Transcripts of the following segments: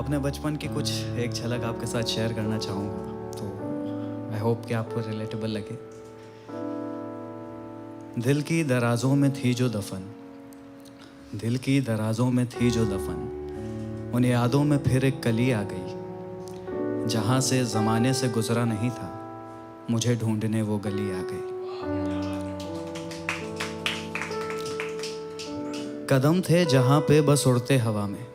अपने बचपन की कुछ एक झलक आपके साथ शेयर करना चाहूँगा, तो आई होप कि आपको रिलेटेबल लगे। दिल की दराजों में थी जो दफन, दिल की दराजों में थी जो दफन, उन यादों में फिर एक कली आ गई, जहाँ से ज़माने से गुज़रा नहीं था, मुझे ढूंढने वो गली आ गई। कदम थे जहाँ पे बस उड़ते हवा में,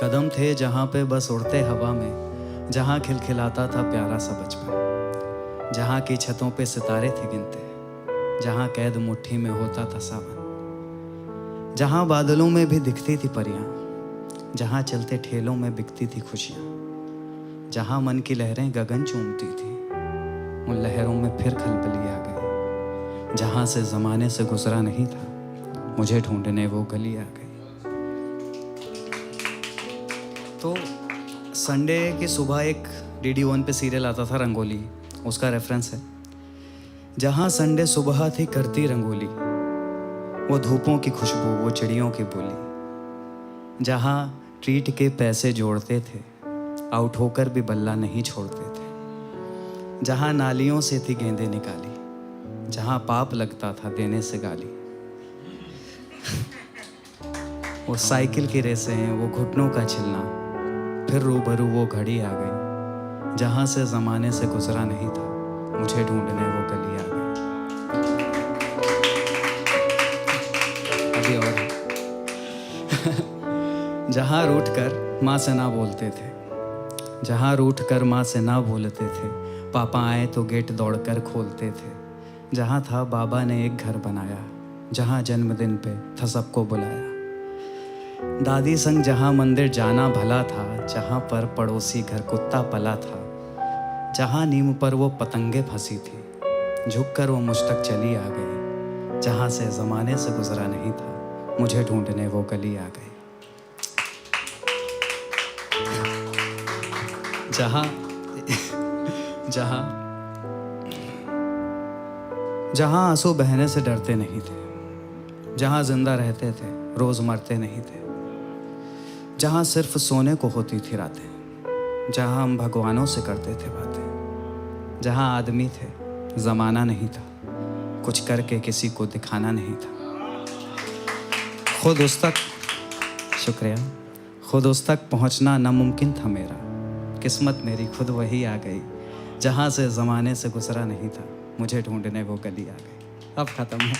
कदम थे जहाँ पे बस उड़ते हवा में, जहाँ खिलखिलाता था प्यारा सा बचपन, जहाँ की छतों पे सितारे थे गिनते, जहाँ कैद मुट्ठी में होता था सावन, जहाँ बादलों में भी दिखती थी परियां, जहाँ चलते ठेलों में बिकती थी खुशियाँ, जहाँ मन की लहरें गगन चूमती थी, उन लहरों में फिर खलबली आ गई, जहाँ से ज़माने से गुजरा नहीं था, मुझे ढूंढने वो गली आ गई। तो संडे की सुबह एक DD1 पे सीरियल आता था रंगोली, उसका रेफरेंस है, जहाँ संडे सुबह थी करती रंगोली, वो धूपों की खुशबू, वो चिड़ियों की बोली, जहाँ ट्रीट के पैसे जोड़ते थे, आउट होकर भी बल्ला नहीं छोड़ते थे, जहाँ नालियों से थी गेंदें निकाली, जहाँ पाप लगता था देने से गाली, वो साइकिल की रेसें, वो घुटनों का छिलना, फिर रूबरू वो घड़ी आ गई, जहाँ से ज़माने से गुजरा नहीं था, मुझे ढूंढने वो गली आ गई। अभी और जहाँ रूठ कर माँ से ना बोलते थे, जहाँ रूठ कर माँ से ना बोलते थे, पापा आए तो गेट दौड़कर खोलते थे, जहाँ था बाबा ने एक घर बनाया, जहाँ जन्मदिन पे था सबको बुलाया, दादी संग जहाँ मंदिर जाना भला था, जहाँ पर पड़ोसी घर कुत्ता पला था, जहाँ नीम पर वो पतंगे फंसी थी, झुककर वो मुझ तक चली आ गई, जहाँ से ज़माने से गुजरा नहीं था, मुझे ढूंढने वो गली आ गई। जहाँ जहाँ जहाँ आंसू बहने से डरते नहीं थे, जहाँ जिंदा रहते थे रोज़ मरते नहीं थे, जहाँ सिर्फ सोने को होती थी रातें, जहाँ हम भगवानों से करते थे बातें, जहाँ आदमी थे ज़माना नहीं था, कुछ करके किसी को दिखाना नहीं था, खुद उस तक शुक्रिया खुद उस तक पहुँचना नामुमकिन था मेरा, किस्मत मेरी खुद वही आ गई, जहाँ से ज़माने से गुजरा नहीं था, मुझे ढूंढने वो गली आ गई। अब ख़त्म है।